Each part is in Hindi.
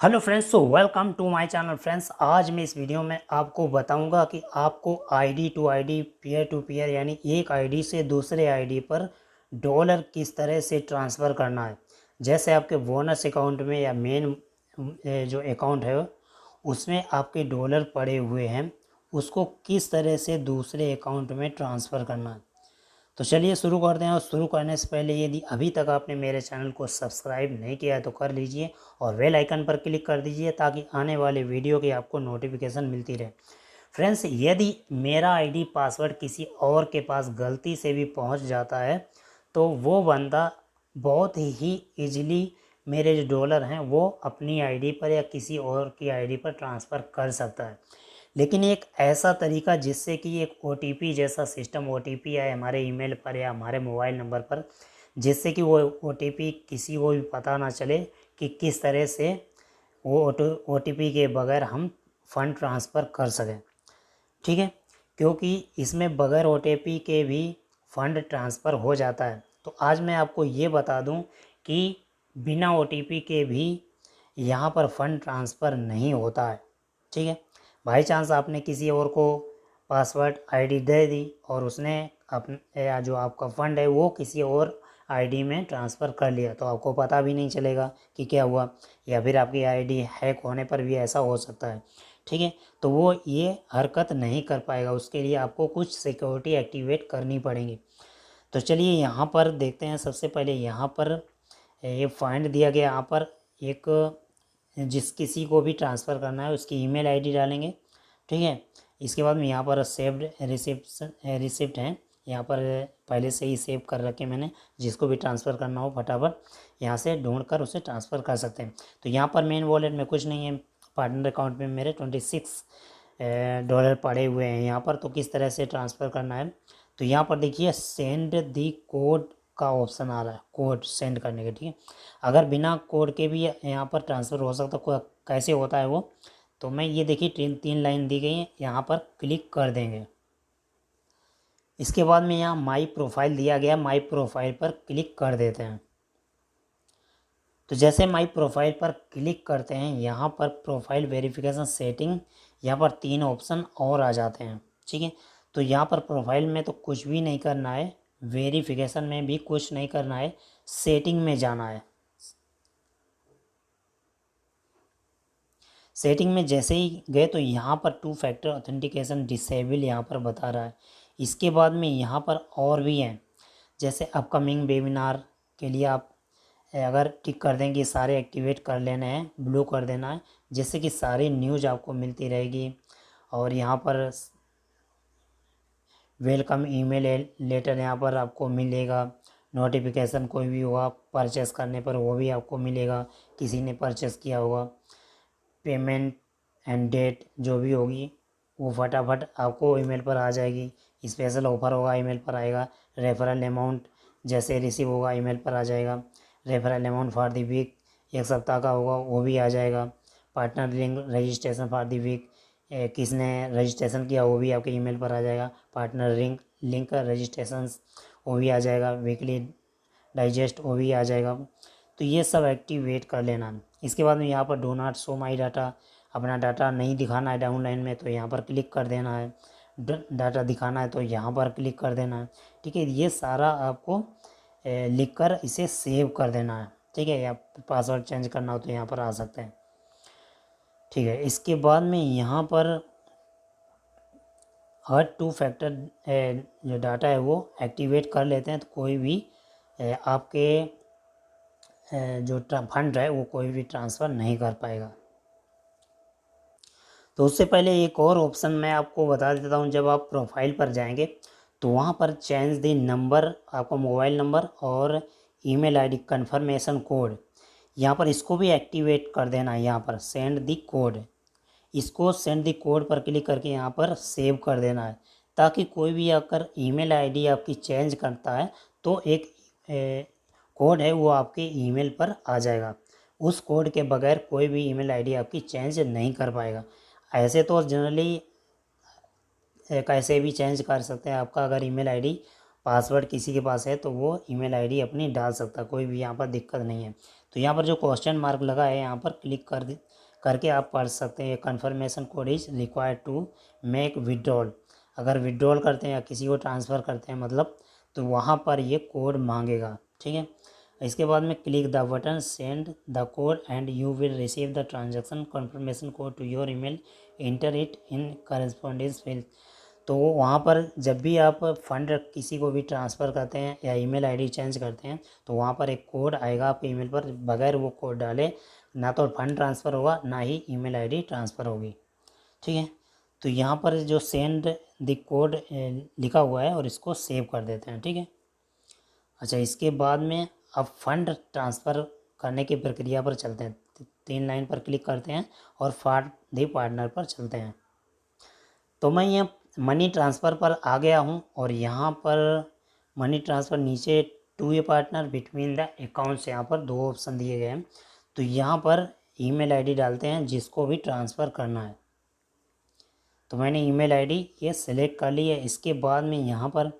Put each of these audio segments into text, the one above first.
Hello friends, so welcome to my channel friends. आज मैं इस वीडियो में आपको बताऊंगा कि आपको ID to ID, peer to peer यानी एक आईडी से दूसरे आईडी पर डॉलर किस तरह से ट्रांसफ़र करना है। जैसे आपके बोनस अकाउंट में या मेन जो अकाउंट है उसमें आपके डॉलर पड़े हुए हैं, उसको किस तरह से दूसरे अकाउंट में ट्रांसफ़र करना है। तो चलिए शुरू करते हैं। और शुरू करने से पहले यदि अभी तक आपने मेरे चैनल को सब्सक्राइब नहीं किया है तो कर लीजिए और बेल आइकन पर क्लिक कर दीजिए ताकि आने वाले वीडियो की आपको नोटिफिकेशन मिलती रहे। फ्रेंड्स, यदि मेरा आईडी पासवर्ड किसी और के पास गलती से भी पहुंच जाता है तो वो बंदा बहुत ही ईजिली मेरे जो डॉलर हैं वो अपनी आईडी पर या किसी और की आईडी पर ट्रांसफ़र कर सकता है। लेकिन एक ऐसा तरीका जिससे कि एक OTP जैसा सिस्टम OTP आए हमारे ईमेल पर या हमारे मोबाइल नंबर पर, जिससे कि वो OTP किसी को भी पता ना चले कि किस तरह से वो OTP के बगैर हम फ़ंड ट्रांसफ़र कर सकें। ठीक है, क्योंकि इसमें बगैर OTP के भी फ़ंड ट्रांसफ़र हो जाता है। तो आज मैं आपको ये बता दूं कि बिना OTP के भी यहाँ पर फ़ंड ट्रांसफ़र नहीं होता है। ठीक है, बाई चांस आपने किसी और को पासवर्ड आईडी दे दी और उसने या जो आपका फ़ंड है वो किसी और आईडी में ट्रांसफ़र कर लिया तो आपको पता भी नहीं चलेगा कि क्या हुआ, या फिर आपकी आईडी हैक होने पर भी ऐसा हो सकता है। ठीक है, तो वो ये हरकत नहीं कर पाएगा, उसके लिए आपको कुछ सिक्योरिटी एक्टिवेट करनी पड़ेगी। तो चलिए यहाँ पर देखते हैं। सबसे पहले यहाँ पर ये फाइंड दिया गया, यहाँ पर एक जिस किसी को भी ट्रांसफ़र करना है उसकी ईमेल आईडी डालेंगे। ठीक है, इसके बाद में यहाँ पर सेव्ड रिसिप्ट हैं, यहाँ पर पहले से ही सेव कर रखे मैंने। जिसको भी ट्रांसफ़र करना हो फटाफट यहाँ से ढूंढ कर उसे ट्रांसफ़र कर सकते हैं। तो यहाँ पर मेन वॉलेट में कुछ नहीं है, पार्टनर अकाउंट में मेरे 26 डॉलर पड़े हुए हैं यहाँ पर। तो किस तरह से ट्रांसफ़र करना है, तो यहाँ पर देखिए सेंड दी कोड का ऑप्शन आ रहा है, कोड सेंड करने के। ठीक है, अगर बिना कोड के भी यहाँ पर ट्रांसफ़र हो सकता, कैसे होता है वो, तो मैं ये देखिए तीन लाइन दी गई है, यहाँ पर क्लिक कर देंगे। इसके बाद में यहाँ माई प्रोफाइल दिया गया, माई प्रोफाइल पर क्लिक कर देते हैं। तो जैसे माई प्रोफाइल पर क्लिक करते हैं यहाँ पर प्रोफाइल वेरिफिकेशन सेटिंग, यहाँ पर 3 ऑप्शन और आ जाते हैं। ठीक है, तो यहाँ पर प्रोफाइल में तो कुछ भी नहीं करना है, वेरिफिकेशन में भी कुछ नहीं करना है, सेटिंग में जाना है। सेटिंग में जैसे ही गए तो यहाँ पर 2 फैक्टर ऑथेंटिकेशन डिसेबल यहाँ पर बता रहा है। इसके बाद में यहाँ पर और भी हैं, जैसे अपकमिंग वेबिनार के लिए आप अगर टिक कर देंगे सारे एक्टिवेट कर लेने हैं, ब्लू कर देना है, जिससे कि सारी न्यूज़ आपको मिलती रहेगी। और यहाँ पर वेलकम ईमेल लेटर यहाँ पर आपको मिलेगा, नोटिफिकेशन कोई भी होगा परचेस करने पर वो भी आपको मिलेगा, किसी ने परचेस किया होगा, पेमेंट एंड डेट जो भी होगी वो फटाफट आपको ईमेल पर आ जाएगी। स्पेशल ऑफर होगा ईमेल पर आएगा, रेफरल अमाउंट जैसे रिसीव होगा ईमेल पर आ जाएगा, referral amount for the week 1 सप्ताह का होगा वो भी आ जाएगा, partner link registration for the week किसने रजिस्ट्रेशन किया वो भी आपके ईमेल पर आ जाएगा, पार्टनर लिंक रजिस्ट्रेशन वो भी आ जाएगा, वीकली डाइजेस्ट वो भी आ जाएगा। तो ये सब एक्टिवेट कर लेना। इसके बाद में यहाँ पर do not show my data, अपना डाटा नहीं दिखाना है डाउनलाइन में तो यहाँ पर क्लिक कर देना है, डाटा दिखाना है तो यहाँ पर क्लिक कर देना है। ठीक है, ये सारा आपको लिख कर इसे सेव कर देना है। ठीक है, या पासवर्ड चेंज करना हो तो यहाँ पर आ सकते हैं। ठीक है, इसके बाद में यहाँ पर हर 2 फैक्टर जो डाटा है वो एक्टिवेट कर लेते हैं तो कोई भी आपके जो फंड है वो कोई भी ट्रांसफ़र नहीं कर पाएगा। तो उससे पहले एक और ऑप्शन मैं आपको बता देता हूँ। जब आप प्रोफाइल पर जाएंगे तो वहाँ पर चेंज द नंबर, आपको मोबाइल नंबर और ईमेल आईडी कंफर्मेशन कोड, यहाँ पर इसको भी एक्टिवेट कर देना है। यहाँ पर सेंड द कोड, इसको सेंड द कोड पर क्लिक करके यहाँ पर सेव कर देना है, ताकि कोई भी अगर ईमेल आईडी आपकी चेंज करता है तो एक कोड है वो आपके ईमेल पर आ जाएगा। उस कोड के बगैर कोई भी ईमेल आईडी आपकी चेंज नहीं कर पाएगा। ऐसे तो जनरली कैसे भी चेंज कर सकते हैं, आपका अगर ईमेल आईडी पासवर्ड किसी के पास है तो वो ईमेल आईडी अपनी डाल सकता है, कोई भी यहाँ पर दिक्कत नहीं है। तो यहाँ पर जो क्वेश्चन मार्क लगा है यहाँ पर क्लिक करके आप पढ़ सकते हैं confirmation code is required to make withdrawal. अगर विड्रॉल करते हैं या किसी को ट्रांसफ़र करते हैं मतलब, तो वहाँ पर ये कोड मांगेगा, ठीक है। इसके बाद में click the button send the code and you will receive the transaction confirmation code to your email, enter it in correspondence field. तो वहाँ पर जब भी आप फंड किसी को भी ट्रांसफ़र करते हैं या ईमेल आईडी चेंज करते हैं तो वहाँ पर एक कोड आएगा आपके ईमेल पर, बगैर वो कोड डाले ना तो फंड ट्रांसफ़र होगा ना ही ईमेल आईडी ट्रांसफ़र होगी, ठीक है। तो यहाँ पर जो सेंड द कोड लिखा हुआ है और इसको सेव कर देते हैं, ठीक है। अच्छा, इसके बाद में अब फंड ट्रांसफ़र करने की प्रक्रिया पर चलते हैं। 3 लाइन पर क्लिक करते हैं और फॉर द पार्टनर पर चलते हैं। तो मैं ये मनी ट्रांसफ़र पर आ गया हूँ और यहाँ पर मनी ट्रांसफ़र नीचे to a partner between the accounts, यहाँ पर 2 ऑप्शन दिए गए हैं। तो यहाँ पर ईमेल आईडी डालते हैं जिसको भी ट्रांसफ़र करना है। तो मैंने ईमेल आईडी ये सेलेक्ट कर ली है। इसके बाद में यहाँ पर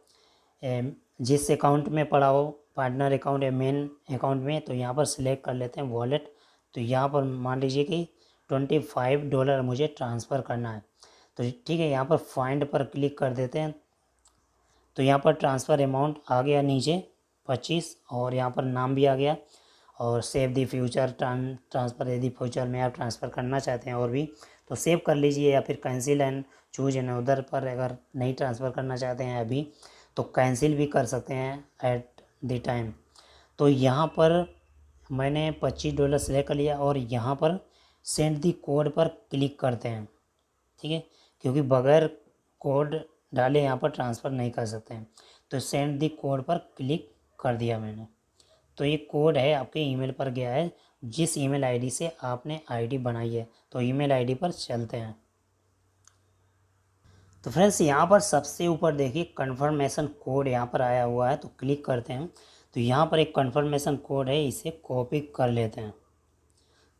जिस अकाउंट में पड़ा हो, पार्टनर अकाउंट या मेन अकाउंट में, तो यहाँ पर सिलेक्ट कर लेते हैं वॉलेट। तो यहाँ पर मान लीजिए कि $25 मुझे ट्रांसफ़र करना है। तो ठीक है, यहाँ पर फाइंड पर क्लिक कर देते हैं। तो यहाँ पर ट्रांसफ़र अमाउंट आ गया नीचे 25 और यहाँ पर नाम भी आ गया और सेव दी फ्यूचर ट्रांसफ़र, यदि फ्यूचर में आप ट्रांसफ़र करना चाहते हैं और भी तो सेव कर लीजिए, या फिर cancel and choose an other पर अगर नहीं ट्रांसफ़र करना चाहते हैं अभी तो कैंसिल भी कर सकते हैं एट द टाइम। तो यहाँ पर मैंने $25 सेलेक्ट कर लिया और यहाँ पर सेंड दी कोड पर क्लिक करते हैं, ठीक है, क्योंकि बगैर कोड डाले यहाँ पर ट्रांसफ़र नहीं कर सकते हैं। तो सेंड दी कोड पर क्लिक कर दिया मैंने। तो ये कोड है आपके ईमेल पर गया है, जिस ईमेल आईडी से आपने आईडी बनाई है। तो ईमेल आईडी पर चलते हैं। तो फ्रेंड्स यहाँ पर सबसे ऊपर देखिए कन्फर्मेशन कोड यहाँ पर आया हुआ है, तो क्लिक करते हैं। तो यहाँ पर एक कन्फर्मेशन कोड है, इसे कॉपी कर लेते हैं।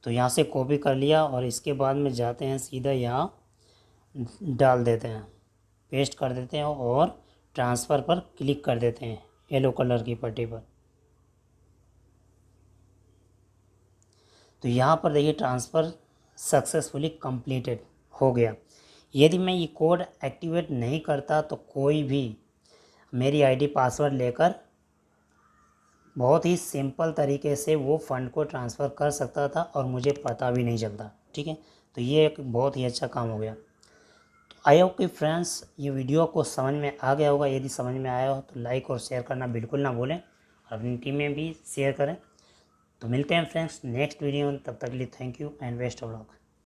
तो यहाँ से कॉपी कर लिया और इसके बाद में जाते हैं सीधा यहाँ डाल देते हैं, पेस्ट कर देते हैं और ट्रांसफ़र पर क्लिक कर देते हैं येलो कलर की पट्टी पर। तो यहाँ पर देखिए ट्रांसफ़र सक्सेसफुली कंप्लीटेड हो गया। यदि मैं ये कोड एक्टिवेट नहीं करता तो कोई भी मेरी आईडी पासवर्ड लेकर बहुत ही सिंपल तरीके से वो फ़ंड को ट्रांसफ़र कर सकता था और मुझे पता भी नहीं चलता, ठीक है। तो ये एक बहुत ही अच्छा काम हो गया। तो आई होप कि फ्रेंड्स ये वीडियो को समझ में आ गया होगा। यदि समझ में आया हो तो लाइक और शेयर करना बिल्कुल ना भूलें और अपनी टीम में भी शेयर करें। तो मिलते हैं फ्रेंड्स नेक्स्ट वीडियो में, तब तक के लिए thank you and best of luck.